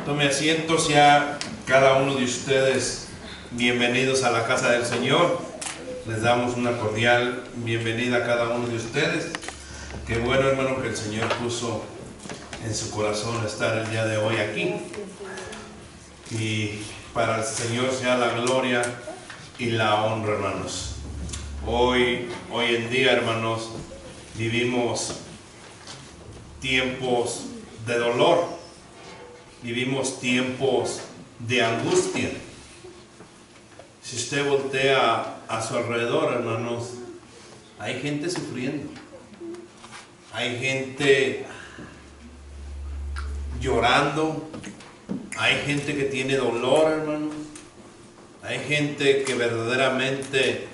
Tome asiento, sea cada uno de ustedes bienvenidos a la casa del Señor. Les damos una cordial bienvenida a cada uno de ustedes. Qué bueno, hermano, que el Señor puso en su corazón estar el día de hoy aquí. Y para el Señor sea la gloria y la honra, hermanos. Hoy en día, hermanos, vivimos tiempos de dolor. Vivimos tiempos de angustia. Si usted voltea a su alrededor, hermanos, hay gente sufriendo. Hay gente llorando. Hay gente que tiene dolor, hermanos. Hay gente que verdaderamente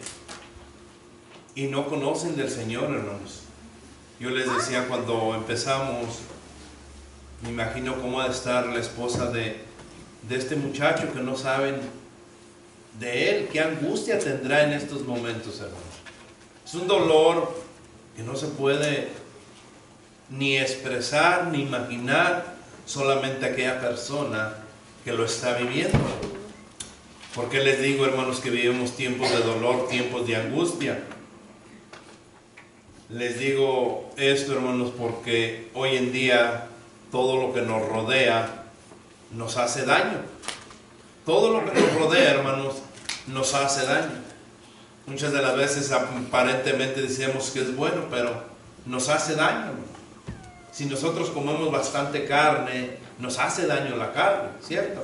y no conocen del Señor, hermanos. Yo les decía cuando empezamos, me imagino cómo ha de estar la esposa de este muchacho que no saben de él. Qué angustia tendrá en estos momentos, hermanos. Es un dolor que no se puede ni expresar ni imaginar, solamente aquella persona que lo está viviendo. ¿Por qué les digo, hermanos, que vivimos tiempos de dolor, tiempos de angustia? Les digo esto, hermanos, porque hoy en día todo lo que nos rodea nos hace daño. Todo lo que nos rodea, hermanos, nos hace daño. Muchas de las veces aparentemente decimos que es bueno, pero nos hace daño, hermanos. Si nosotros comemos bastante carne, nos hace daño la carne, ¿cierto?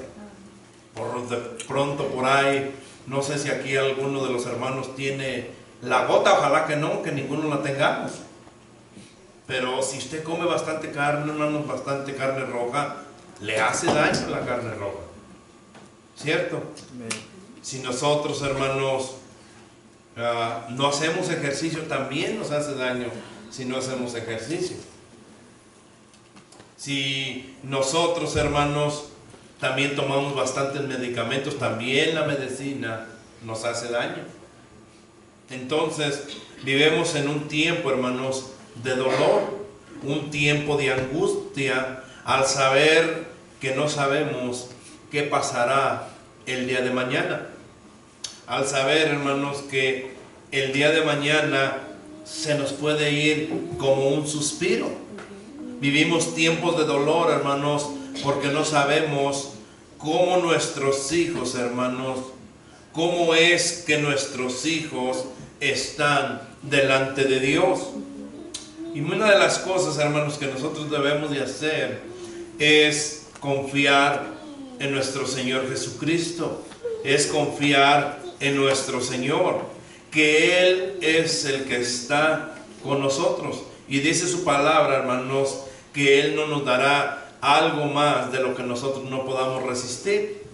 De pronto por ahí, no sé si aquí alguno de los hermanos tiene la gota, ojalá que no, que ninguno la tengamos. Pero si usted come bastante carne, hermanos, bastante carne roja, le hace daño la carne roja, ¿cierto? Si nosotros, hermanos, no hacemos ejercicio, también nos hace daño si no hacemos ejercicio. Si nosotros, hermanos, también tomamos bastantes medicamentos, también la medicina nos hace daño. Entonces, vivimos en un tiempo, hermanos, de dolor, un tiempo de angustia al saber que no sabemos qué pasará el día de mañana. Al saber, hermanos, que el día de mañana se nos puede ir como un suspiro. Vivimos tiempos de dolor, hermanos, porque no sabemos cómo nuestros hijos, hermanos, cómo es que nuestros hijos están delante de Dios. Y una de las cosas, hermanos, que nosotros debemos de hacer es confiar en nuestro Señor Jesucristo, es confiar en nuestro Señor, que Él es el que está con nosotros. Y dice su palabra, hermanos, que Él no nos dará algo más de lo que nosotros no podamos resistir.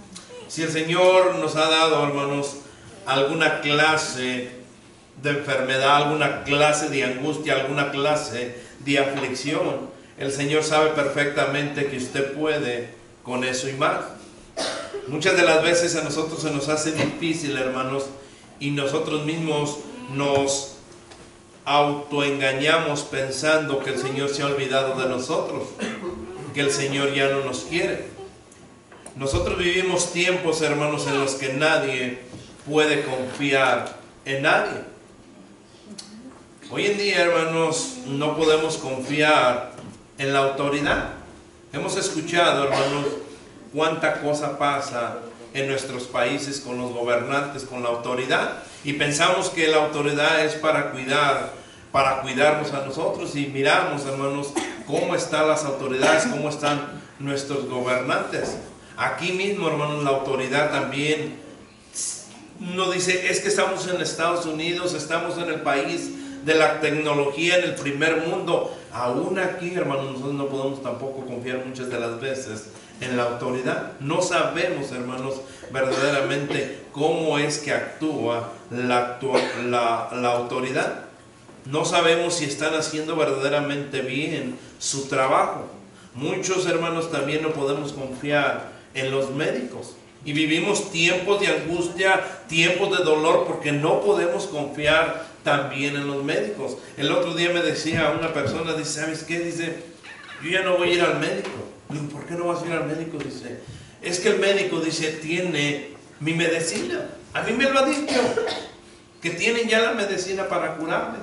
Si el Señor nos ha dado, hermanos, alguna clase de enfermedad, alguna clase de angustia, alguna clase de aflicción, el Señor sabe perfectamente que usted puede con eso y más. Muchas de las veces a nosotros se nos hace difícil, hermanos, y nosotros mismos nos autoengañamos pensando que el Señor se ha olvidado de nosotros, que el Señor ya no nos quiere. Nosotros vivimos tiempos, hermanos, en los que nadie puede confiar en nadie. Hoy en día, hermanos, no podemos confiar en la autoridad. Hemos escuchado, hermanos, cuánta cosa pasa en nuestros países con los gobernantes, con la autoridad, y pensamos que la autoridad es para cuidarnos a nosotros, y miramos, hermanos, cómo están las autoridades, cómo están nuestros gobernantes. Aquí mismo, hermanos, la autoridad también nos dice, es que estamos en Estados Unidos, estamos en el país de la tecnología, en el primer mundo. Aún aquí, hermanos, nosotros no podemos tampoco confiar muchas de las veces en la autoridad. No sabemos, hermanos, verdaderamente cómo es que actúa la autoridad. No sabemos si están haciendo verdaderamente bien su trabajo. Muchos, hermanos, también no podemos confiar en los médicos. Y vivimos tiempos de angustia, tiempos de dolor, porque no podemos confiar también en los médicos. El otro día me decía una persona, dice, ¿sabes qué? Dice, yo ya no voy a ir al médico. Digo, ¿por qué no vas a ir al médico? Dice, es que el médico, dice, tiene mi medicina. A mí me lo ha dicho, que tienen ya la medicina para curarme,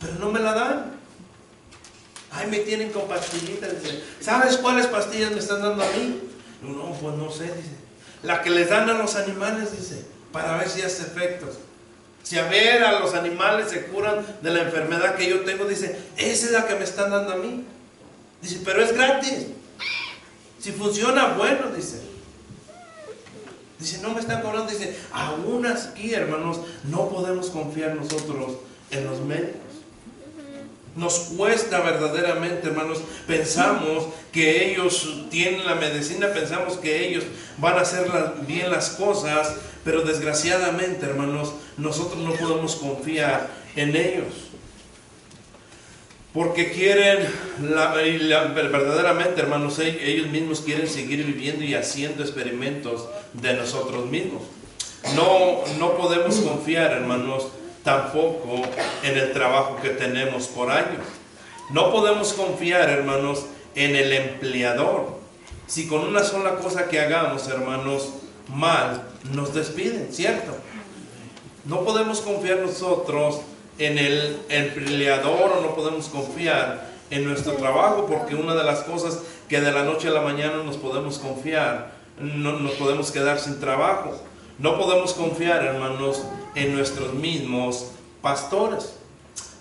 pero no me la dan. Ay, me tienen con pastillitas. Dice, ¿sabes cuáles pastillas me están dando a mí? Digo, no, pues no sé, dice. La que les dan a los animales, dice, para ver si hace efectos. Si a ver a los animales se curan de la enfermedad que yo tengo, dice, esa es la que me están dando a mí. Dice, pero es gratis. Si funciona, bueno, dice. Dice, no me están cobrando. Dice, aún aquí, hermanos, no podemos confiar nosotros en los médicos. Nos cuesta verdaderamente, hermanos. Pensamos que ellos tienen la medicina, pensamos que ellos van a hacer bien las cosas, pero desgraciadamente, hermanos, nosotros no podemos confiar en ellos. Porque quieren, verdaderamente, hermanos, ellos mismos quieren seguir viviendo y haciendo experimentos de nosotros mismos. No podemos confiar, hermanos, tampoco en el trabajo que tenemos por año. No podemos confiar, hermanos, en el empleador. Si con una sola cosa que hagamos, hermanos, mal, nos despiden, ¿cierto? No podemos confiar nosotros en el empleador, o no podemos confiar en nuestro trabajo, porque una de las cosas que de la noche a la mañana nos podemos confiar, no nos podemos quedar sin trabajo. No podemos confiar, hermanos, en nuestros mismos pastores.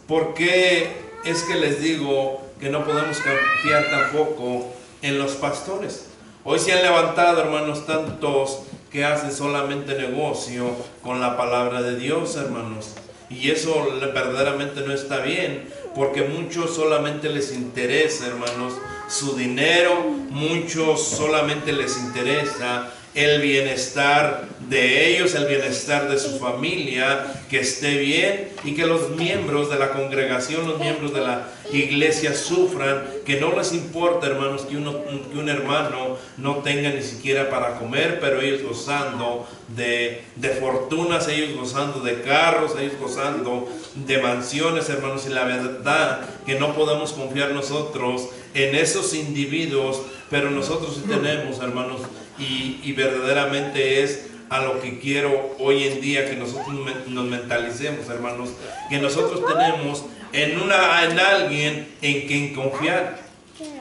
¿Por qué es que les digo que no podemos confiar tampoco en los pastores? Hoy se han levantado, hermanos, tantos que hacen solamente negocio con la palabra de Dios, hermanos. Y eso verdaderamente no está bien, porque muchos solamente les interesa, hermanos, su dinero. Muchos solamente les interesa el bienestar de ellos, el bienestar de su familia, que esté bien, y que los miembros de la congregación, los miembros de la iglesia sufran, que no les importa, hermanos, que un hermano no tenga ni siquiera para comer, pero ellos gozando de fortunas, ellos gozando de carros, ellos gozando de mansiones, hermanos. Y la verdad que no podemos confiar nosotros en esos individuos, pero nosotros sí tenemos, hermanos, y verdaderamente es a lo que quiero hoy en día que nosotros nos mentalicemos, hermanos, que nosotros tenemos en alguien en quien confiar,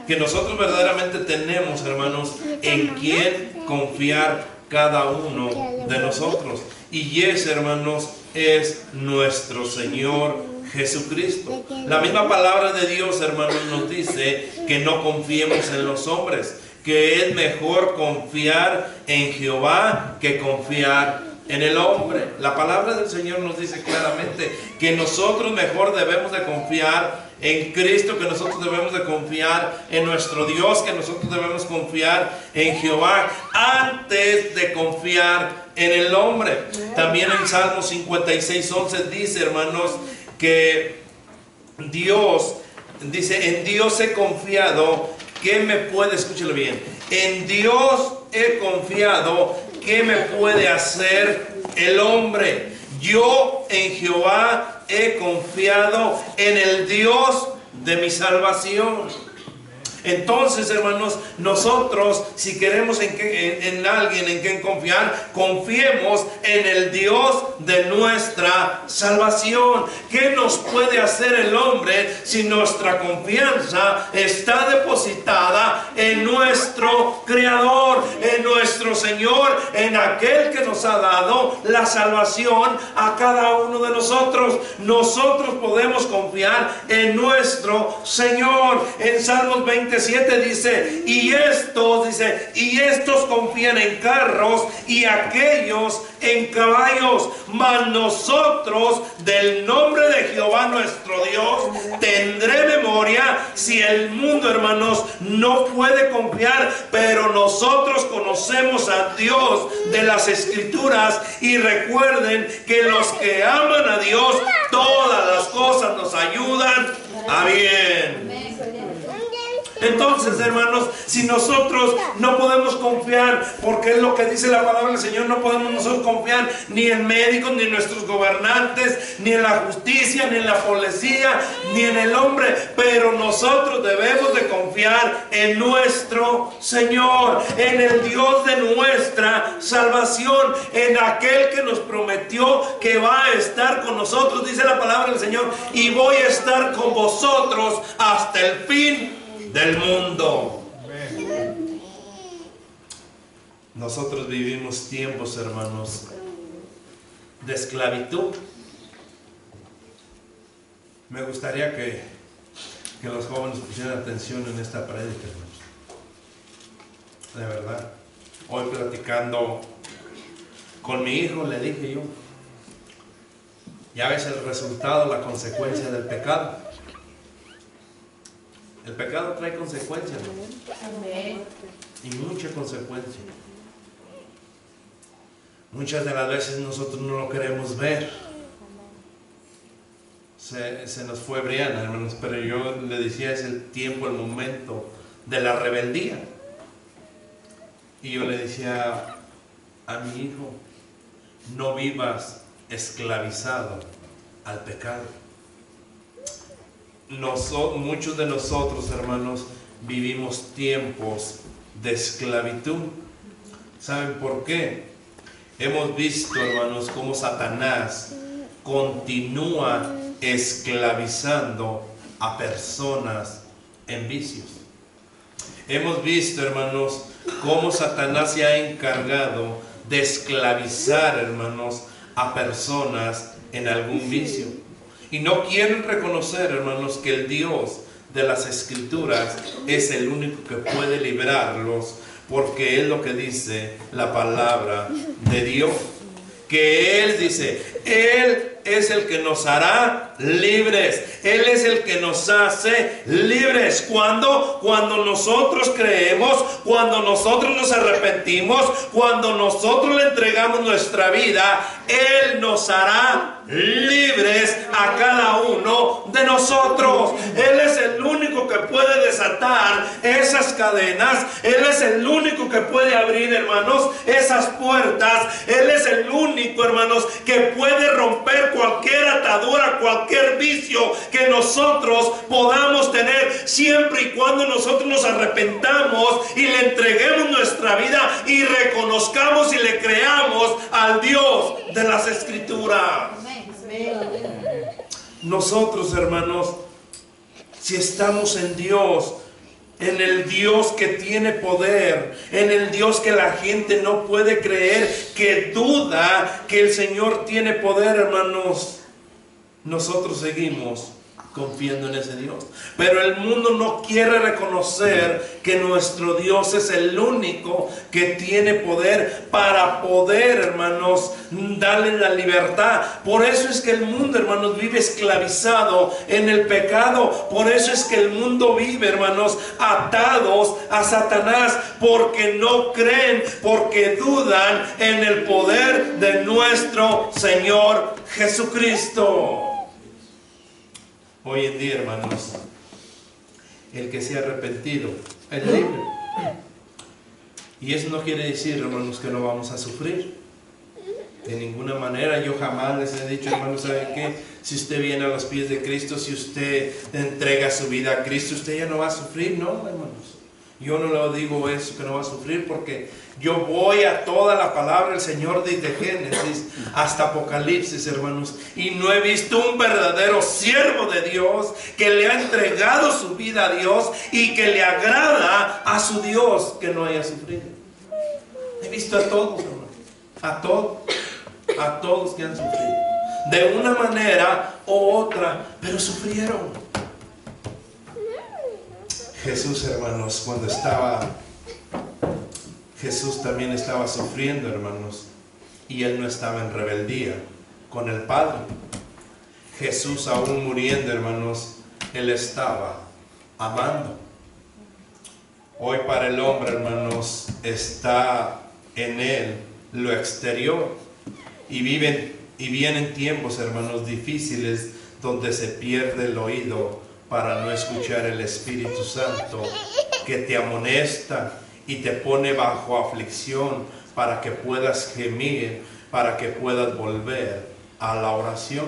que nosotros verdaderamente tenemos, hermanos, en quien confiar cada uno de nosotros, y ese, hermanos, es nuestro Señor Jesucristo. La misma palabra de Dios, hermanos, nos dice que no confiemos en los hombres, que es mejor confiar en Jehová que confiar en el hombre. La palabra del Señor nos dice claramente que nosotros mejor debemos de confiar en Cristo, que nosotros debemos de confiar en nuestro Dios, que nosotros debemos confiar en Jehová antes de confiar en el hombre. También en Salmo 56:11 dice, hermanos, que Dios dice, en Dios he confiado. ¿Qué me puede, escúchelo bien? En Dios he confiado. ¿Qué me puede hacer el hombre? Yo en Jehová he confiado, en el Dios de mi salvación. Entonces, hermanos, nosotros, si queremos en alguien en quien confiar, confiemos en el Dios de nuestra salvación. ¿Qué nos puede hacer el hombre si nuestra confianza está depositada en nuestro Creador, en nuestro Señor, en aquel que nos ha dado la salvación a cada uno de nosotros? Nosotros podemos confiar en nuestro Señor. En Salmos 27 dice, y estos confían en carros y aquellos en caballos, mas nosotros del nombre de Jehová nuestro Dios tendré memoria. Si el mundo, hermanos, no puede confiar, pero nosotros conocemos a Dios de las Escrituras, y recuerden que los que aman a Dios, todas las cosas nos ayudan a bien. Entonces, hermanos, si nosotros no podemos confiar confiar, porque es lo que dice la palabra del Señor. No podemos nosotros confiar ni en médicos, ni en nuestros gobernantes, ni en la justicia, ni en la policía, ni en el hombre, pero nosotros debemos de confiar en nuestro Señor, en el Dios de nuestra salvación, en aquel que nos prometió que va a estar con nosotros. Dice la palabra del Señor: y voy a estar con vosotros hasta el fin del mundo. Nosotros vivimos tiempos, hermanos, de esclavitud. Me gustaría que los jóvenes pusieran atención en esta prédica, hermanos. De verdad. Hoy platicando con mi hijo, le dije yo: ya ves el resultado, la consecuencia del pecado. El pecado trae consecuencias, ¿no? Y mucha consecuencia. Muchas de las veces nosotros no lo queremos ver. Se nos fue Brianna, hermanos, pero yo le decía: es el tiempo, el momento de la rebeldía. Y yo le decía a mi hijo: no vivas esclavizado al pecado. Muchos de nosotros, hermanos, vivimos tiempos de esclavitud. ¿Saben por qué? Hemos visto, hermanos, cómo Satanás continúa esclavizando a personas en vicios. Hemos visto, hermanos, cómo Satanás se ha encargado de esclavizar, hermanos, a personas en algún vicio. Y no quieren reconocer, hermanos, que el Dios de las Escrituras es el único que puede librarlos, porque es lo que dice la palabra de Dios. Que Él dice: Él es el que nos hará libres. Él es el que nos hace libres. Cuando nosotros creemos, cuando nosotros nos arrepentimos, cuando nosotros le entregamos nuestra vida, Él nos hará libres a cada uno de nosotros. Él es el único que puede desatar esas cadenas. Él es el único que puede abrir, hermanos, esas puertas. Él es el único, hermanos, que puede romper cualquier atadura, cualquier vicio que nosotros podamos tener, siempre y cuando nosotros nos arrepentamos y le entreguemos nuestra vida y reconozcamos y le creamos al Dios de las Escrituras. Nosotros, hermanos, si estamos en Dios, en el Dios que tiene poder, en el Dios que la gente no puede creer, que duda que el Señor tiene poder, hermanos, nosotros seguimos confiando en ese Dios. Pero el mundo no quiere reconocer que nuestro Dios es el único que tiene poder para poder, hermanos, darle la libertad. Por eso es que el mundo, hermanos, vive esclavizado en el pecado. Por eso es que el mundo vive, hermanos, atados a Satanás, porque no creen, porque dudan en el poder de nuestro Señor Jesucristo. Hoy en día, hermanos, el que se ha arrepentido es libre. Y eso no quiere decir, hermanos, que no vamos a sufrir. De ninguna manera. Yo jamás les he dicho, hermanos, ¿saben qué? Si usted viene a los pies de Cristo, si usted entrega su vida a Cristo, usted ya no va a sufrir. No, hermanos. Yo no le digo eso, que no va a sufrir, porque yo voy a toda la palabra del Señor desde Génesis hasta Apocalipsis, hermanos, y no he visto un verdadero siervo de Dios que le ha entregado su vida a Dios y que le agrada a su Dios que no haya sufrido. He visto a todos, hermanos, a todos que han sufrido, de una manera u otra, pero sufrieron. Jesús, hermanos, cuando Jesús también estaba sufriendo, hermanos, y Él no estaba en rebeldía con el Padre. Jesús, aún muriendo, hermanos, Él estaba amando. Hoy para el hombre, hermanos, está en Él lo exterior, y vienen tiempos, hermanos, difíciles, donde se pierde el oído para no escuchar el Espíritu Santo, que te amonesta y te pone bajo aflicción para que puedas gemir, para que puedas volver a la oración.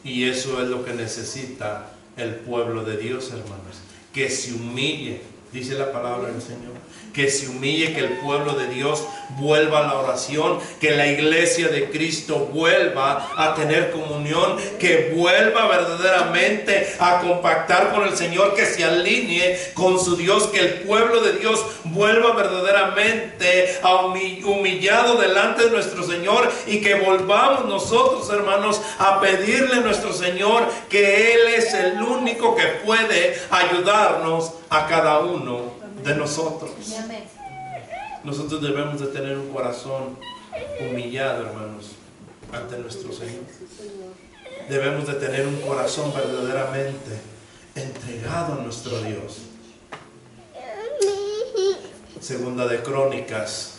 Y eso es lo que necesita el pueblo de Dios, hermanos, que se humille, dice la palabra del Señor, que se humille, que el pueblo de Dios vuelva a la oración, que la iglesia de Cristo vuelva a tener comunión, que vuelva verdaderamente a compactar con el Señor, que se alinee con su Dios, que el pueblo de Dios vuelva verdaderamente a humillado delante de nuestro Señor, y que volvamos nosotros, hermanos, a pedirle a nuestro Señor que Él es el único que puede ayudarnos a cada uno de nosotros. Nosotros debemos de tener un corazón humillado, hermanos, ante nuestro Señor. Debemos de tener un corazón verdaderamente entregado a nuestro Dios. Segunda de Crónicas,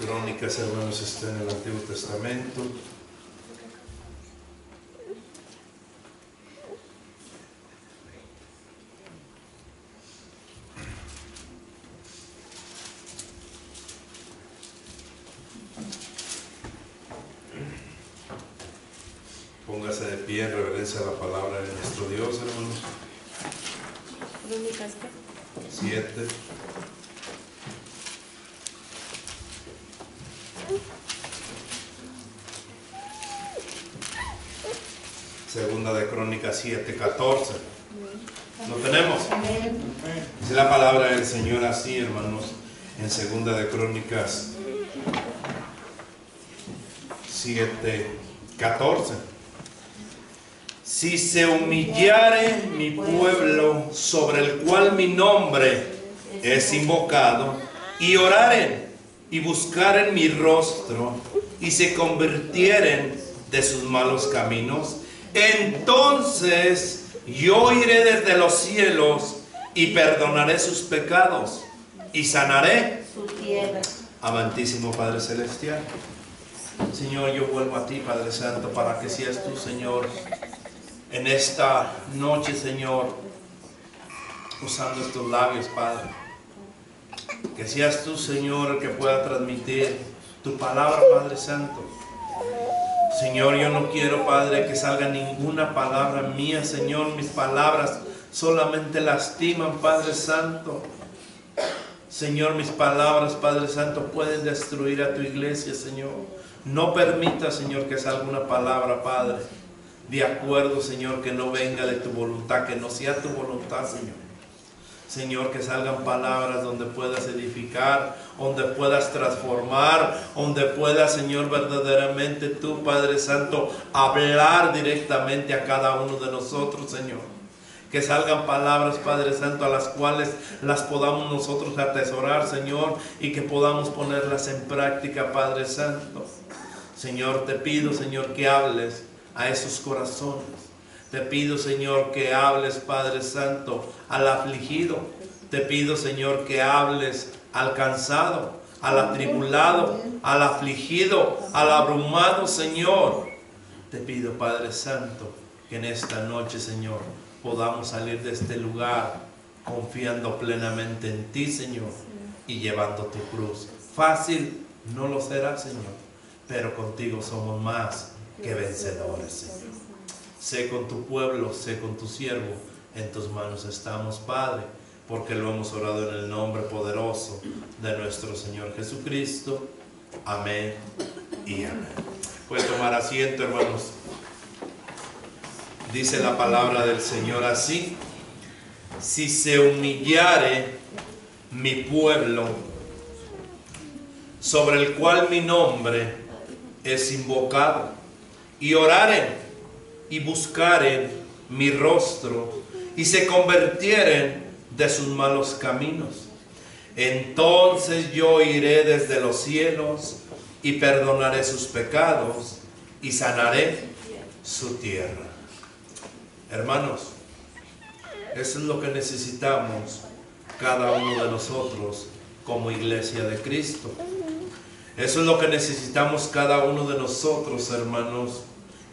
Crónicas, hermanos, está en el Antiguo Testamento. Póngase de pie en reverencia a la palabra de nuestro Dios, hermanos. Crónicas 7. Segunda de Crónicas 7:14. ¿Lo tenemos? Dice la palabra del Señor así, hermanos, en Segunda de Crónicas 7:14. Si se humillare mi pueblo, sobre el cual mi nombre es invocado, y oraren y buscaren mi rostro, y se convirtieren de sus malos caminos, entonces yo iré desde los cielos y perdonaré sus pecados y sanaré su tierra. Amantísimo Padre Celestial, Señor, yo vuelvo a ti, Padre Santo, para que seas tú, Señor, en esta noche, Señor, usando estos labios, Padre. Que seas tú, Señor, el que pueda transmitir tu palabra, Padre Santo. Señor, yo no quiero, Padre, que salga ninguna palabra mía, Señor. Mis palabras solamente lastiman, Padre Santo. Señor, mis palabras, Padre Santo, pueden destruir a tu iglesia, Señor. No permita, Señor, que salga una palabra, Padre, de acuerdo, Señor, que no venga de tu voluntad, que no sea tu voluntad, Señor. Señor, que salgan palabras donde puedas edificar, donde puedas transformar, donde puedas, Señor, verdaderamente tú, Padre Santo, hablar directamente a cada uno de nosotros, Señor. Que salgan palabras, Padre Santo, a las cuales las podamos nosotros atesorar, Señor, y que podamos ponerlas en práctica, Padre Santo. Señor, te pido, Señor, que hables a esos corazones. Te pido, Señor, que hables, Padre Santo, al afligido. Te pido, Señor, que hables al cansado, al atribulado, al afligido, al abrumado, Señor. Te pido, Padre Santo, que en esta noche, Señor, podamos salir de este lugar confiando plenamente en ti, Señor, y llevando tu cruz. Fácil no lo será, Señor, pero contigo somos más que vencedores, Señor. Sé con tu pueblo, sé con tu siervo, en tus manos estamos, Padre, porque lo hemos orado en el nombre poderoso de nuestro Señor Jesucristo. Amén y amén. Puede tomar asiento, hermanos. Dice la palabra del Señor así: si se humillare mi pueblo, sobre el cual mi nombre es invocado, y oraren y buscaren mi rostro, y se convirtieren de sus malos caminos, entonces yo iré desde los cielos y perdonaré sus pecados y sanaré su tierra. Hermanos, eso es lo que necesitamos cada uno de nosotros como iglesia de Cristo. Eso es lo que necesitamos cada uno de nosotros, hermanos,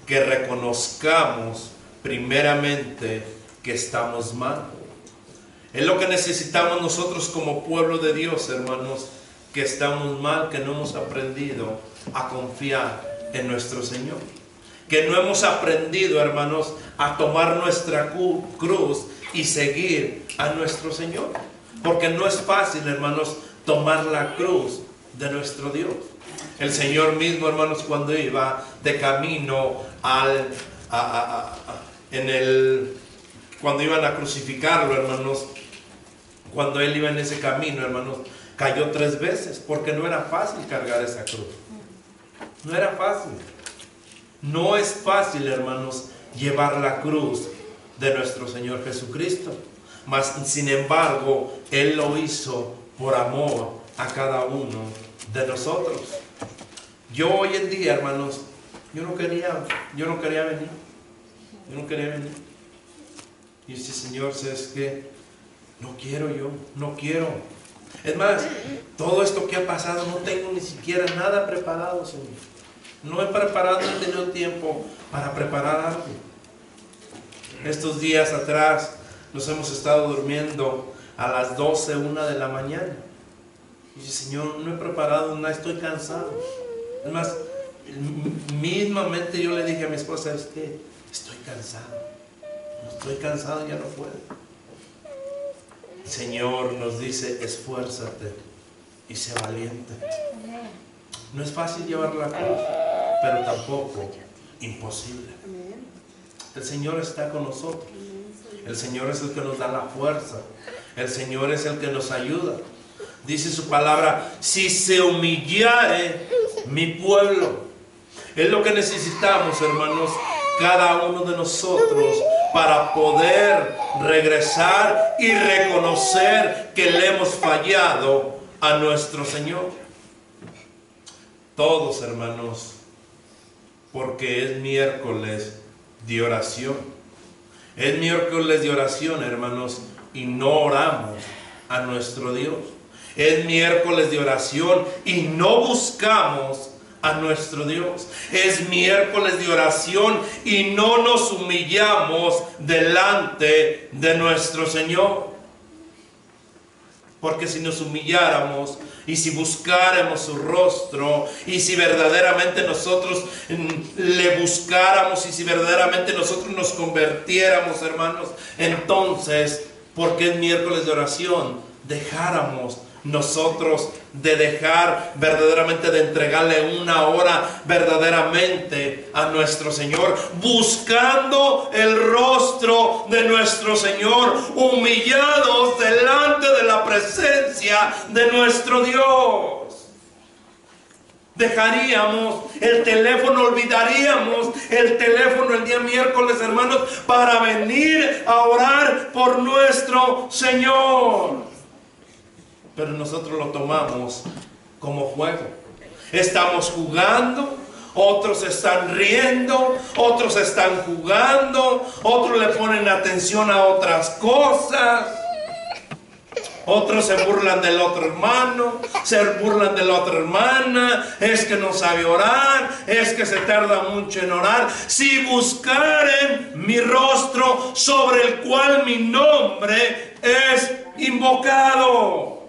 que reconozcamos primeramente que estamos mal. Es lo que necesitamos nosotros como pueblo de Dios, hermanos, que estamos mal, que no hemos aprendido a confiar en nuestro Señor, que no hemos aprendido, hermanos, a tomar nuestra cruz y seguir a nuestro Señor, porque no es fácil, hermanos, tomar la cruz de nuestro Dios. El Señor mismo, hermanos, cuando iba de camino cuando iban a crucificarlo, hermanos, cuando Él iba en ese camino, hermanos, cayó 3 veces, porque no era fácil cargar esa cruz. No era fácil. No es fácil, hermanos, llevar la cruz de nuestro Señor Jesucristo. Mas, sin embargo, Él lo hizo por amor a cada uno de nosotros. Yo hoy en día, hermanos, yo no quería venir. Y dice, Señor, ¿sabes qué? No quiero. Es más, todo esto que ha pasado, no tengo ni siquiera nada preparado, Señor. No he tenido tiempo para preparar algo. Estos días atrás nos hemos estado durmiendo a las 12, 1 de la mañana. Y dice, Señor, no he preparado nada, estoy cansado. Es más, mismamente yo le dije a mi esposa, es que estoy cansado, ya no puedo. El Señor nos dice, esfuérzate y sé valiente. No es fácil llevar la cruz, pero tampoco imposible. El Señor está con nosotros. El Señor es el que nos da la fuerza. El Señor es el que nos ayuda. Dice su palabra, si se humillare mi pueblo. Es lo que necesitamos, hermanos, cada uno de nosotros, para poder regresar y reconocer que le hemos fallado a nuestro Señor. Todos, hermanos, porque es miércoles de oración. Es miércoles de oración, hermanos, y no oramos a nuestro Dios. Es miércoles de oración y no buscamos a nuestro Dios. Es miércoles de oración y no nos humillamos delante de nuestro Señor. Porque si nos humilláramos y si buscáramos su rostro y si verdaderamente nosotros le buscáramos y si verdaderamente nosotros nos convirtiéramos, hermanos, entonces, porque es miércoles de oración, dejáramos nosotros de dejar verdaderamente, de entregarle 1 hora verdaderamente a nuestro Señor, buscando el rostro de nuestro Señor, humillados delante de la presencia de nuestro Dios. Dejaríamos el teléfono, olvidaríamos el teléfono el día miércoles, hermanos, para venir a orar por nuestro Señor. Pero nosotros lo tomamos como juego. Estamos jugando, otros están riendo, otros están jugando, otros le ponen atención a otras cosas. Otros se burlan del otro hermano, se burlan de la otra hermana, es que no sabe orar, es que se tarda mucho en orar. Si buscaren mi rostro sobre el cual mi nombre es invocado.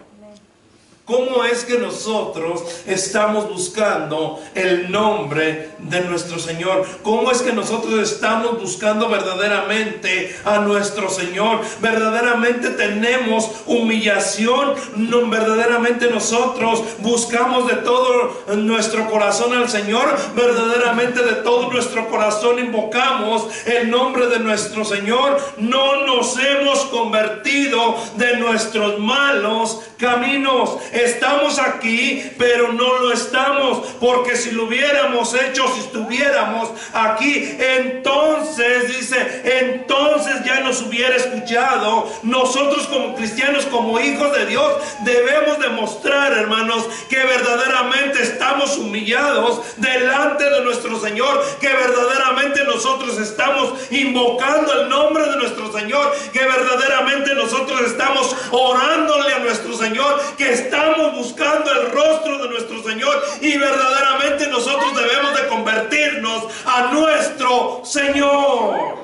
¿Cómo es que nosotros estamos buscando el nombre de nuestro Señor? ¿Cómo es que nosotros estamos buscando verdaderamente a nuestro Señor? ¿Verdaderamente tenemos humillación? ¿No, verdaderamente nosotros buscamos de todo nuestro corazón al Señor? ¿Verdaderamente de todo nuestro corazón invocamos el nombre de nuestro Señor? No nos hemos convertido de nuestros malos caminos. Estamos aquí, pero no lo estamos, porque si lo hubiéramos hecho, si estuviéramos aquí, entonces, dice, entonces ya nos hubiera escuchado. Nosotros como cristianos, como hijos de Dios, debemos demostrar, hermanos, que verdaderamente estamos humillados delante de nuestro Señor, que verdaderamente nosotros estamos invocando el nombre de nuestro Señor, que verdaderamente nosotros estamos orándole a nuestro Señor, que está estamos buscando el rostro de nuestro Señor, y verdaderamente nosotros debemos de convertirnos a nuestro Señor.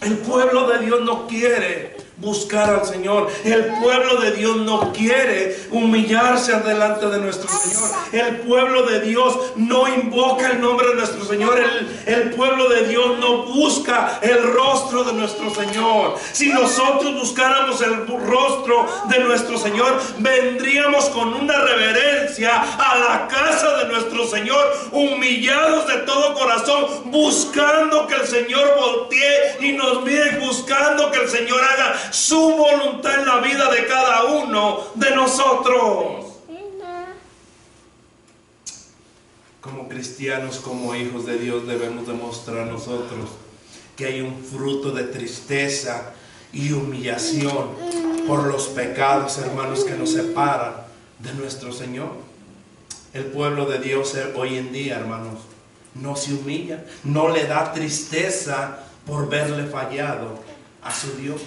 El pueblo de Dios no quiere buscar al Señor. El pueblo de Dios no quiere humillarse delante de nuestro Señor. El pueblo de Dios no invoca el nombre de nuestro Señor. El pueblo de Dios no busca el rostro de nuestro Señor. Si nosotros buscáramos el rostro de nuestro Señor, vendríamos con una reverencia a la casa de nuestro Señor, humillados de todo corazón, buscando que el Señor voltee y nos mire, buscando que el Señor haga su voluntad en la vida de cada uno de nosotros. Como cristianos, como hijos de Dios, debemos demostrar nosotros que hay un fruto de tristeza y humillación por los pecados, hermanos, que nos separan de nuestro Señor. El pueblo de Dios hoy en día, hermanos, no se humilla, no le da tristeza por verle fallado a su Dios.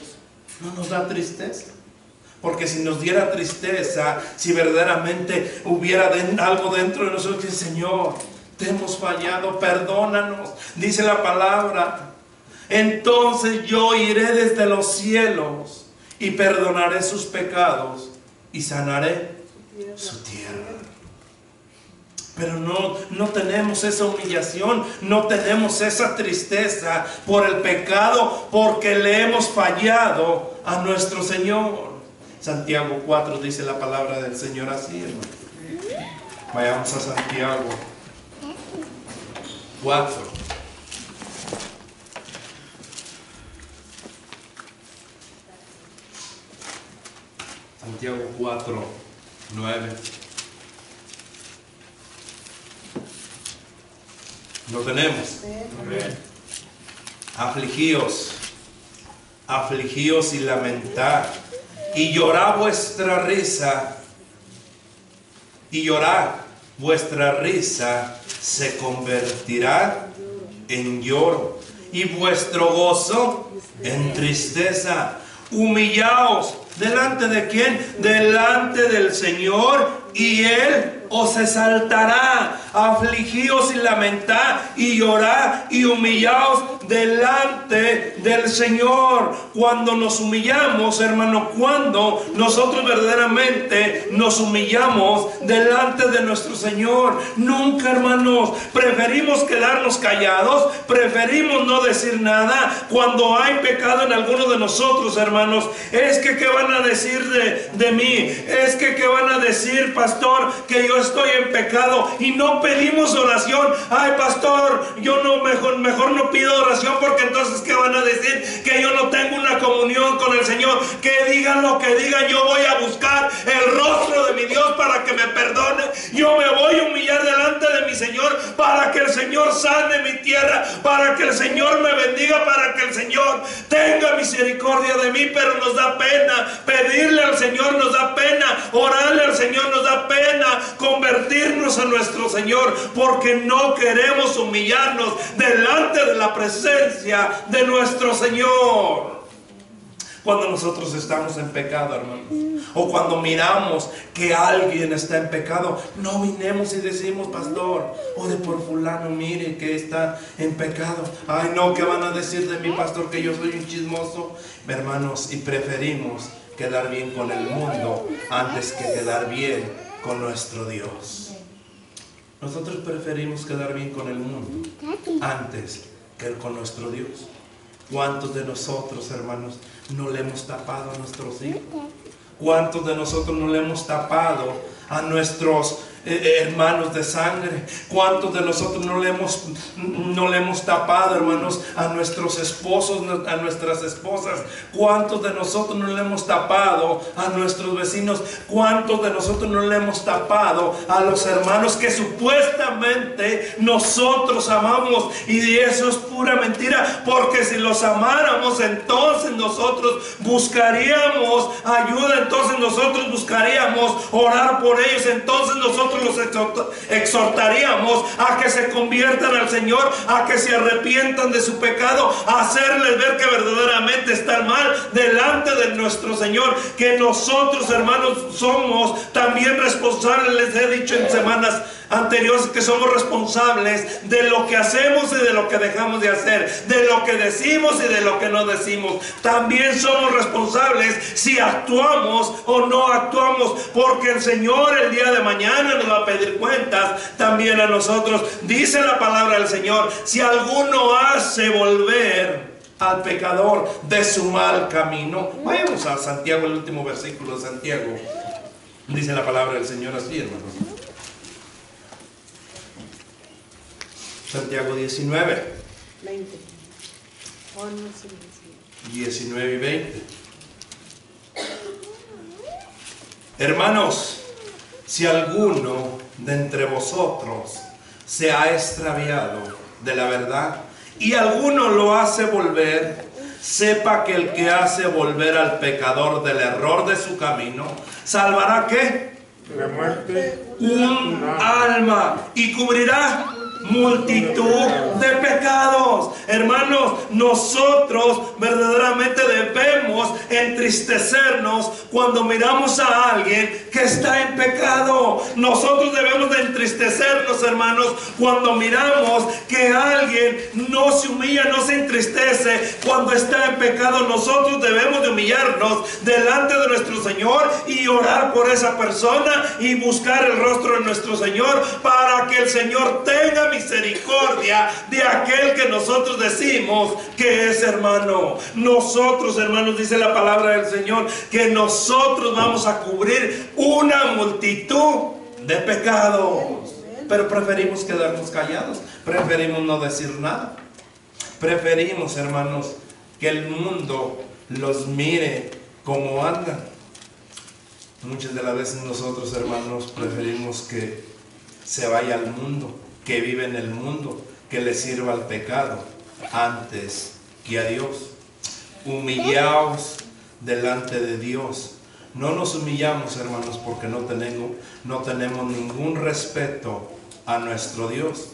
No nos da tristeza, porque si nos diera tristeza, si verdaderamente hubiera algo dentro de nosotros que, Señor, te hemos fallado, perdónanos, dice la palabra, entonces yo iré desde los cielos y perdonaré sus pecados y sanaré su tierra. Pero no tenemos esa humillación, no tenemos esa tristeza por el pecado, porque le hemos fallado a nuestro Señor. Santiago 4 dice la palabra del Señor así, hermano. Vayamos a Santiago 4. Santiago 4, 9. Lo tenemos. Amén. Afligíos y lamentad, y llorad vuestra risa, y llorad vuestra risa se convertirá en lloro, y vuestro gozo en tristeza. Humillaos, ¿delante de quién? Delante del Señor, y Él os exaltará. Afligíos y lamentad, y llorad y humillaos delante del Señor. Cuando nos humillamos, hermano, cuando nosotros verdaderamente nos humillamos delante de nuestro Señor, nunca, hermanos, preferimos quedarnos callados, preferimos no decir nada. Cuando hay pecado en alguno de nosotros, hermanos, es que ¿qué van a decir de mí? Es que ¿qué van a decir, pastor? Que yo estoy en pecado, y no pedimos oración. Ay, pastor, yo mejor no pido oración, porque entonces ¿qué van a decir? Que yo no tengo una comunión con el Señor. Que digan lo que digan, yo voy a buscar el rostro de mi Dios para que me perdone. Yo me voy a humillar delante de mi Señor para que el Señor sane mi tierra, para que el Señor me bendiga, para que el Señor tenga misericordia de mí. Pero nos da pena pedirle al Señor, nos da pena orarle al Señor, nos da pena convertirnos a nuestro Señor, porque no queremos humillarnos delante de la presencia de nuestro Señor. Cuando nosotros estamos en pecado, hermanos, o cuando miramos que alguien está en pecado, no vinemos y decimos, pastor, ore por fulano, mire que está en pecado. Ay, no, ¿qué van a decir de mi pastor? Que yo soy un chismoso. Hermanos, y preferimos quedar bien con el mundo antes que quedar bien con nuestro Dios. Nosotros preferimos quedar bien con el mundo antes que con nuestro Dios. ¿Cuántos de nosotros, hermanos, no le hemos tapado a nuestros hijos? ¿Cuántos de nosotros no le hemos tapado a nuestros hermanos de sangre? ¿Cuántos de nosotros no le hemos tapado, hermanos, a nuestros esposos, a nuestras esposas? ¿Cuántos de nosotros no le hemos tapado a nuestros vecinos? ¿Cuántos de nosotros no le hemos tapado a los hermanos que supuestamente nosotros amamos? Y eso es pura mentira, porque si los amáramos, entonces nosotros buscaríamos ayuda, entonces nosotros buscaríamos orar por ellos, entonces nosotros nosotros los exhortaríamos a que se conviertan al Señor, a que se arrepientan de su pecado, a hacerles ver que verdaderamente están mal delante de nuestro Señor, que nosotros, hermanos, somos también responsables. Les he dicho en semanas anteriores que somos responsables de lo que hacemos y de lo que dejamos de hacer, de lo que decimos y de lo que no decimos. También somos responsables si actuamos o no actuamos, porque el Señor el día de mañana nos va a pedir cuentas también a nosotros. Dice la palabra del Señor: si alguno hace volver al pecador de su mal camino. Vayamos a Santiago, el último versículo de Santiago. Dice la palabra del Señor así, hermanos. Santiago 19. 19 y 20. Hermanos, si alguno de entre vosotros se ha extraviado de la verdad y alguno lo hace volver, sepa que el que hace volver al pecador del error de su camino, salvará ¿qué? De muerte. Un alma, y cubrirá multitud de pecados. Hermanos, nosotros verdaderamente debemos entristecernos cuando miramos a alguien que está en pecado. Nosotros debemos de entristecernos, hermanos, cuando miramos que alguien no se humilla, no se entristece cuando está en pecado. Nosotros debemos de humillarnos delante de nuestro Señor y orar por esa persona y buscar el rostro de nuestro Señor, para que el Señor tenga misericordia de aquel que nosotros decimos que es hermano. Nosotros, hermanos, dice la palabra del Señor, que nosotros vamos a cubrir una multitud de pecados, pero preferimos quedarnos callados, preferimos no decir nada, preferimos, hermanos, que el mundo los mire como andan. Muchas de las veces nosotros, hermanos, preferimos que se vaya al mundo, que vive en el mundo, que le sirva al pecado antes que a Dios. Humillaos delante de Dios. No nos humillamos, hermanos, porque no tenemos ningún respeto a nuestro Dios.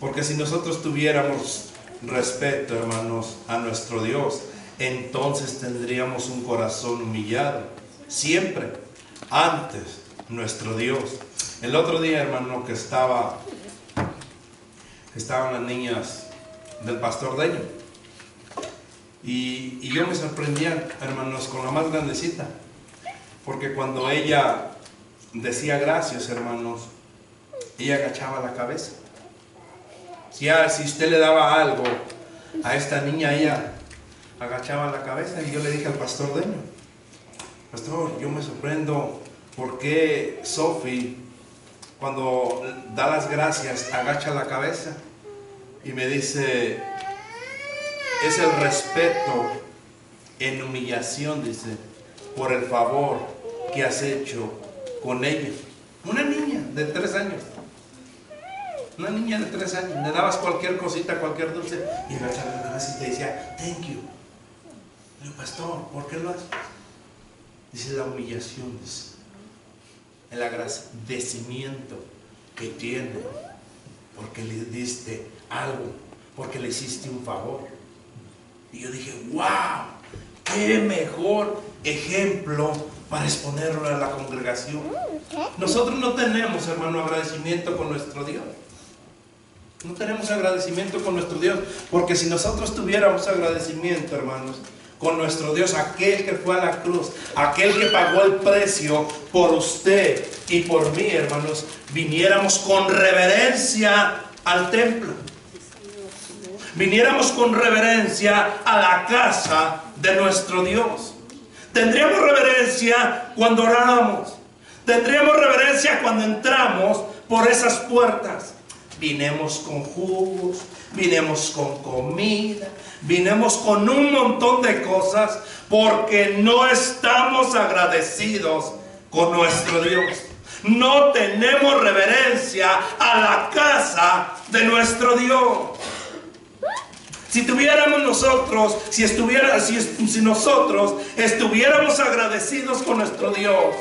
Porque si nosotros tuviéramos respeto, hermanos, a nuestro Dios, entonces tendríamos un corazón humillado siempre antes nuestro Dios. El otro día, hermano, que estaban las niñas del pastor Deño, y yo me sorprendía, hermanos, con la más grandecita, porque cuando ella decía gracias, hermanos, ella agachaba la cabeza. Si usted le daba algo a esta niña, ella agachaba la cabeza. Y yo le dije al pastor Deño: pastor, yo me sorprendo porque Sophie, cuando da las gracias, agacha la cabeza. Y me dice: es el respeto en humillación, dice, por el favor que has hecho con ella. Una niña de 3 años. Una niña de 3 años. Le dabas cualquier cosita, cualquier dulce, y agachaba la cabeza y te decía: thank you. Le digo: pastor, ¿por qué lo haces? Dice: la humillación, dice, el agradecimiento que tiene porque le diste algo, porque le hiciste un favor. Y yo dije: wow, qué mejor ejemplo para exponerlo a la congregación. Nosotros no tenemos, hermano, agradecimiento con nuestro Dios. No tenemos agradecimiento con nuestro Dios, porque si nosotros tuviéramos agradecimiento, hermanos, con nuestro Dios, aquel que fue a la cruz, aquel que pagó el precio por usted y por mí, hermanos, viniéramos con reverencia al templo, viniéramos con reverencia a la casa de nuestro Dios. Tendríamos reverencia cuando oramos, tendríamos reverencia cuando entramos por esas puertas. Vinemos con jugos, vinemos con comida, vinemos con un montón de cosas, porque no estamos agradecidos con nuestro Dios. No tenemos reverencia a la casa de nuestro Dios. Si tuviéramos nosotros, si nosotros estuviéramos agradecidos con nuestro Dios,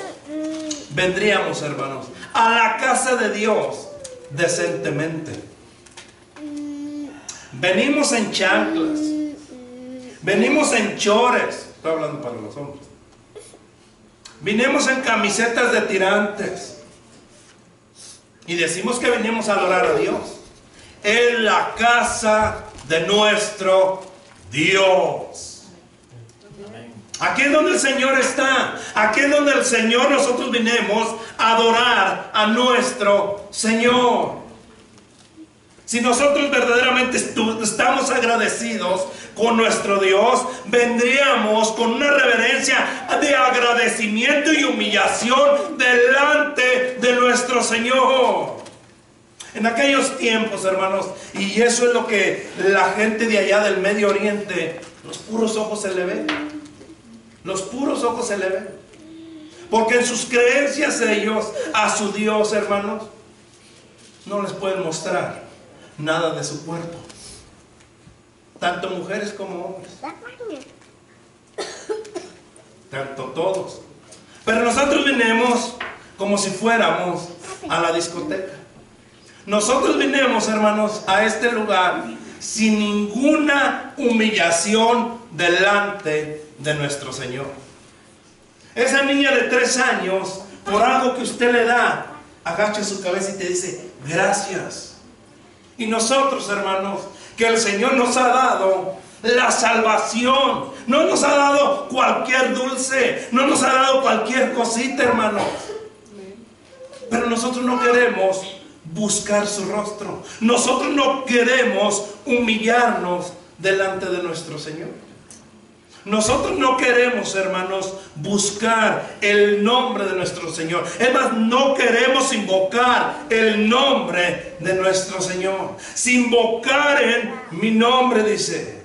vendríamos, hermanos, a la casa de Dios decentemente. Venimos en chanclas, venimos en chores, estoy hablando para los hombres, vinimos en camisetas de tirantes y decimos que venimos a adorar a Dios en la casa de nuestro Dios. Aquí es donde el Señor está. Aquí es donde el Señor, nosotros vinimos a adorar a nuestro Señor. Si nosotros verdaderamente estamos agradecidos con nuestro Dios, vendríamos con una reverencia de agradecimiento y humillación delante de nuestro Señor. En aquellos tiempos, hermanos, y eso es lo que la gente de allá del Medio Oriente, los puros ojos se le ven. Los puros ojos se le ven. Porque en sus creencias ellos a su Dios, hermanos, no les pueden mostrar nada de su cuerpo. Tanto mujeres como hombres. Tanto todos. Pero nosotros vinimos como si fuéramos a la discoteca. Nosotros vinimos, hermanos, a este lugar sin ninguna humillación delante de nuestro Señor. Esa niña de 3 años, por algo que usted le da, agacha su cabeza y te dice gracias. Y nosotros, hermanos, que el Señor nos ha dado la salvación, no nos ha dado cualquier dulce, no nos ha dado cualquier cosita, hermanos. Pero nosotros no queremos buscar su rostro. Nosotros no queremos humillarnos delante de nuestro Señor. Nosotros no queremos, hermanos, buscar el nombre de nuestro Señor. Es más, no queremos invocar el nombre de nuestro Señor. Si invocaren mi nombre, dice,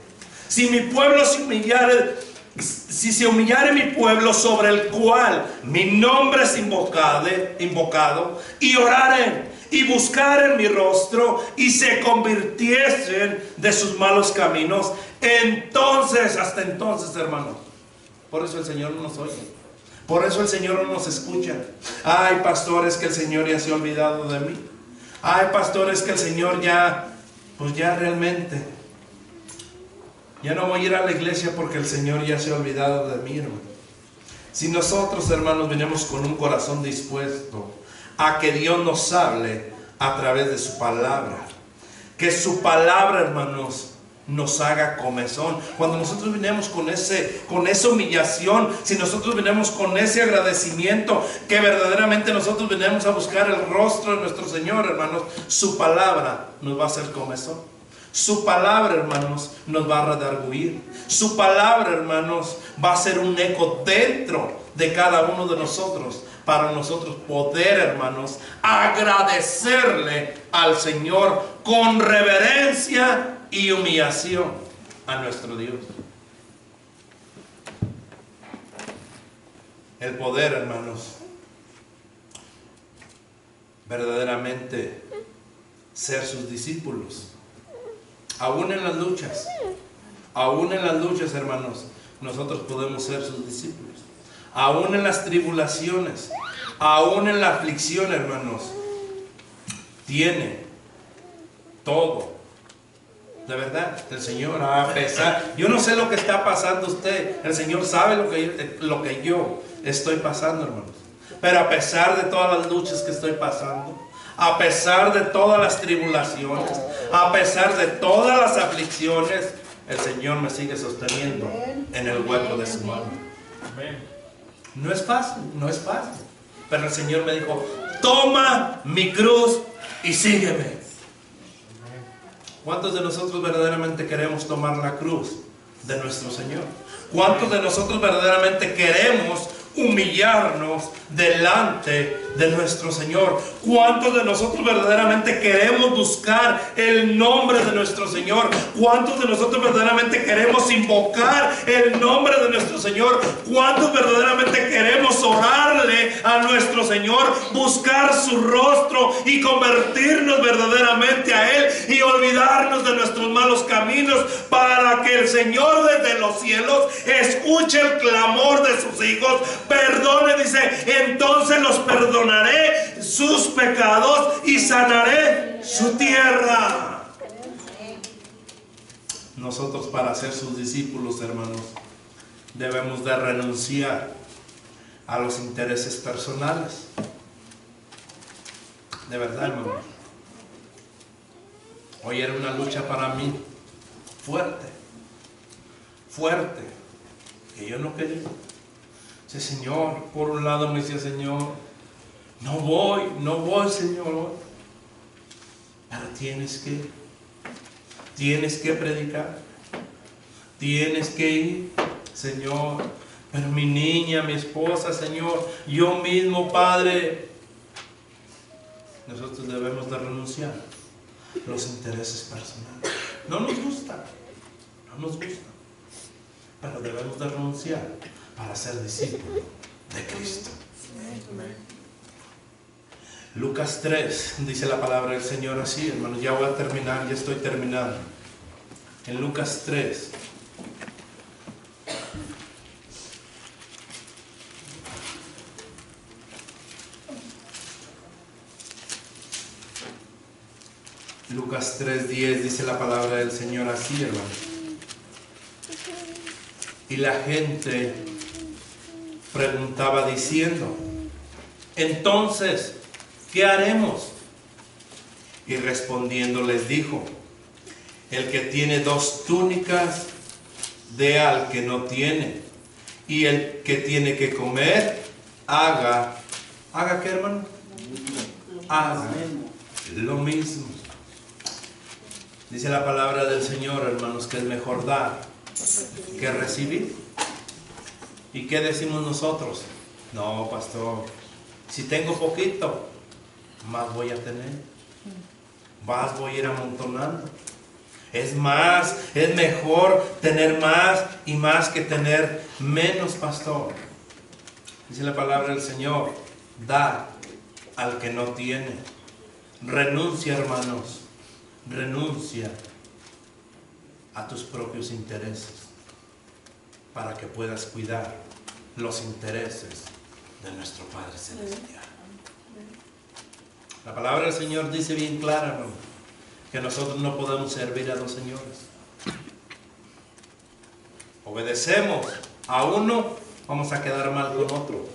si mi pueblo se humillare, si se humillare mi pueblo sobre el cual mi nombre es invocado, y oraren y buscaren mi rostro y se convirtiesen de sus malos caminos, entonces, hasta entonces, hermanos, por eso el Señor no nos oye, por eso el Señor no nos escucha. Ay, pastores, que el Señor ya se ha olvidado de mí. Ay, pastores, que el Señor ya, pues ya realmente, ya no voy a ir a la iglesia porque el Señor ya se ha olvidado de mí, hermano. Si nosotros, hermanos, venimos con un corazón dispuesto a que Dios nos hable a través de su palabra, que su palabra, hermanos, nos haga comezón. Cuando nosotros venimos con esa humillación, si nosotros venimos con ese agradecimiento, que verdaderamente nosotros venimos a buscar el rostro de nuestro Señor, hermanos, su palabra nos va a hacer comezón. Su palabra, hermanos, nos va a redarguir. Su palabra, hermanos, va a ser un eco dentro de cada uno de nosotros, para nosotros poder, hermanos, agradecerle al Señor con reverencia y humillación a nuestro Dios. El poder, hermanos, verdaderamente ser sus discípulos, aún en las luchas, hermanos, nosotros podemos ser sus discípulos. Aún en las tribulaciones, aún en la aflicción, hermanos, tiene todo. De verdad, el Señor, a pesar, yo no sé lo que está pasando usted, el Señor sabe lo que yo estoy pasando, hermanos. Pero a pesar de todas las luchas que estoy pasando, a pesar de todas las tribulaciones, a pesar de todas las aflicciones, el Señor me sigue sosteniendo en el hueco de su mano. Amén. No es fácil, no es fácil. Pero el Señor me dijo, toma mi cruz y sígueme. ¿Cuántos de nosotros verdaderamente queremos tomar la cruz de nuestro Señor? ¿Cuántos de nosotros verdaderamente queremos humillarnos delante de nuestro Señor? ¿Cuántos de nosotros verdaderamente queremos buscar el nombre de nuestro Señor? ¿Cuántos de nosotros verdaderamente queremos invocar el nombre de nuestro Señor? ¿Cuántos verdaderamente queremos orarle a nuestro Señor, buscar su rostro y convertirnos verdaderamente a Él y olvidarnos de nuestros malos caminos, para que el Señor desde los cielos escuche el clamor de sus hijos, perdone, dice, entonces los perdonaré sus pecados y sanaré su tierra. Nosotros, para ser sus discípulos, hermanos, debemos de renunciar a los intereses personales. De verdad, hermano. Hoy era una lucha para mí fuerte, que yo no quería. Dice, Señor, por un lado me decía, Señor, no voy, Señor. Pero tienes que predicar, tienes que ir, Señor. Pero mi niña, mi esposa, Señor, yo mismo, Padre. Nosotros debemos de renunciar a los intereses personales. No nos gusta, pero debemos de renunciar para ser discípulos de Cristo. Lucas 3, dice la palabra del Señor así, hermanos. Ya voy a terminar, ya estoy terminando. En Lucas 3. Lucas 3:10 dice la palabra del Señor así, hermano. Y la gente preguntaba diciendo, entonces, ¿qué haremos? Y respondiendo les dijo, el que tiene 2 túnicas, dé al que no tiene, y el que tiene que comer, haga ¿qué, hermano? Haga lo mismo. Dice la palabra del Señor, hermanos, que es mejor dar que recibir. ¿Y qué decimos nosotros? No, pastor, si tengo poquito, más voy a tener, más voy a ir amontonando. Es mejor tener más y más que tener menos, pastor. Dice la palabra del Señor, da al que no tiene. Renuncia, hermanos, renuncia a tus propios intereses para que puedas cuidar los intereses de nuestro Padre Celestial. La palabra del Señor dice bien clara, hermano, que nosotros no podemos servir a 2 señores. Obedecemos a uno, vamos a quedar mal con otro.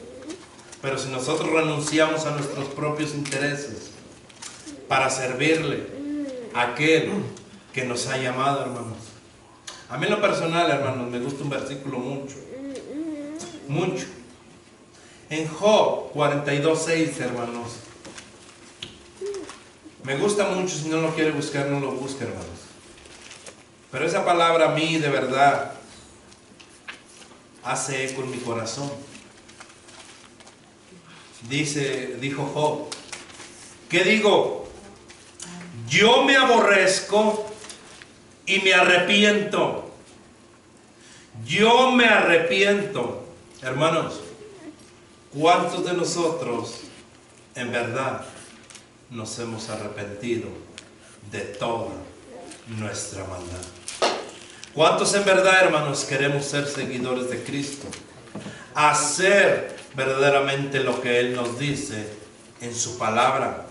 Pero si nosotros renunciamos a nuestros propios intereses para servirle a aquel que nos ha llamado, hermanos. A mí en lo personal, hermanos, me gusta un versículo mucho. En Job 42:6, hermanos. Me gusta mucho, si no lo quiere buscar, no lo busque, hermanos. Pero esa palabra a mí, de verdad, hace eco en mi corazón. Dijo Job, ¿qué digo? Yo me aborrezco y me arrepiento. Yo me arrepiento. Hermanos, ¿cuántos de nosotros en verdad nos hemos arrepentido de toda nuestra maldad? ¿Cuántos en verdad, hermanos, queremos ser seguidores de Cristo? Hacer verdaderamente lo que Él nos dice en su palabra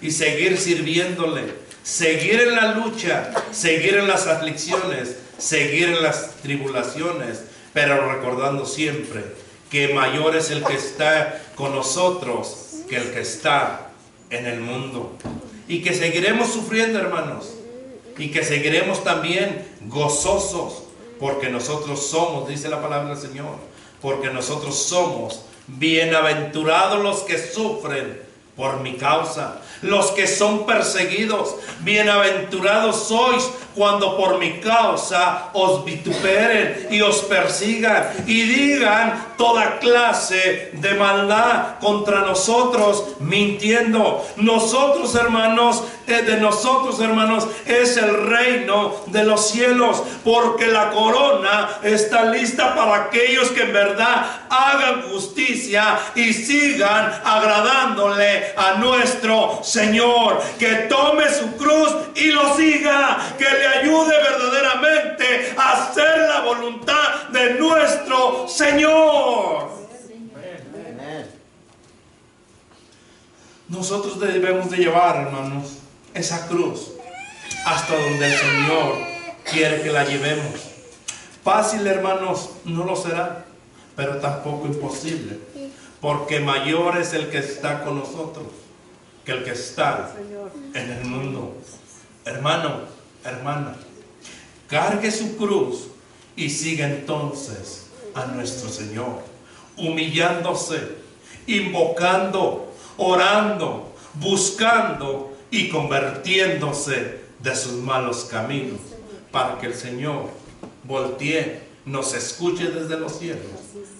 y seguir sirviéndole, seguir en la lucha, seguir en las aflicciones, seguir en las tribulaciones, pero recordando siempre que mayor es el que está con nosotros que el que está en el mundo. Y que seguiremos sufriendo, hermanos, y que seguiremos también gozosos, porque nosotros somos, dice la palabra del Señor, porque nosotros somos bienaventurados los que sufren por mi causa, los que son perseguidos. Bienaventurados sois cuando por mi causa os vituperen y os persigan y digan toda clase de maldad contra nosotros, mintiendo. Nosotros, hermanos, de nosotros, hermanos, es el reino de los cielos, porque la corona está lista para aquellos que en verdad hagan justicia y sigan agradándole a nuestro Señor. Que tome su cruz y lo siga, que le ayude verdaderamente a hacer la voluntad de nuestro Señor. nosotros debemos de llevar, hermanos, esa cruz hasta donde el Señor quiere que la llevemos. Fácil, hermanos, no lo será, pero tampoco imposible, porque mayor es el que está con nosotros que el que está en el mundo. Hermano, hermana, cargue su cruz y siga entonces a nuestro Señor, humillándose, invocando, orando, buscando y convirtiéndose de sus malos caminos, para que el Señor voltee, nos escuche desde los cielos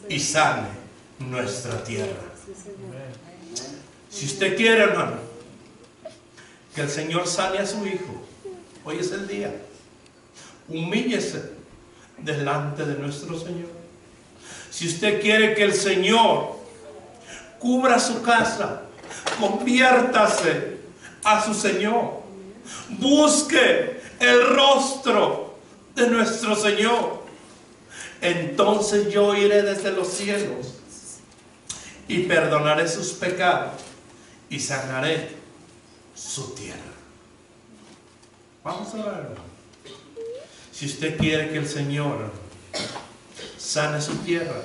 y sane nuestra tierra. Si usted quiere, hermano, que el Señor sane a su hijo, hoy es el día. Humíllese delante de nuestro Señor. Si usted quiere que el Señor cubra su casa, conviértase a su Señor. Busque el rostro de nuestro Señor. Entonces yo iré desde los cielos y perdonaré sus pecados y sanaré su tierra. Vamos a orar, hermano. Si usted quiere que el Señor sane su tierra,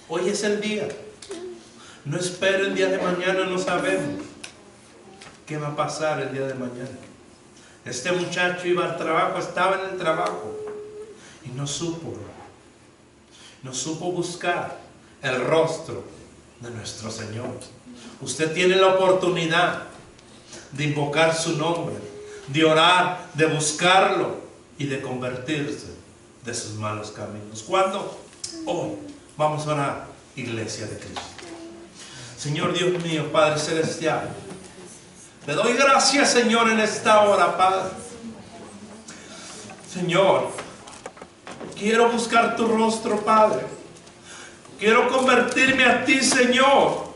hoy es el día. No espere el día de mañana, no sabemos qué va a pasar el día de mañana. Este muchacho iba al trabajo, estaba en el trabajo y no supo buscar el rostro de nuestro Señor. Usted tiene la oportunidad de invocar su nombre, de orar, de buscarlo y de convertirse de sus malos caminos. ¿Cuándo? Hoy. Vamos a orar, Iglesia de Cristo. Señor Dios mío, Padre Celestial, le doy gracias, Señor, en esta hora, Padre. Señor, quiero buscar tu rostro, Padre. Quiero convertirme a ti, Señor.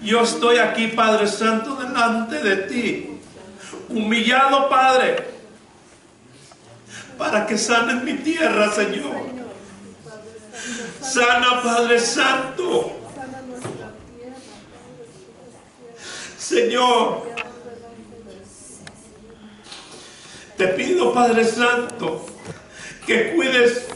Yo estoy aquí, Padre Santo, delante de ti, humillado, Padre, para que sanes mi tierra, Señor. Sana, Padre Santo. Señor, te pido, Padre Santo, que cuides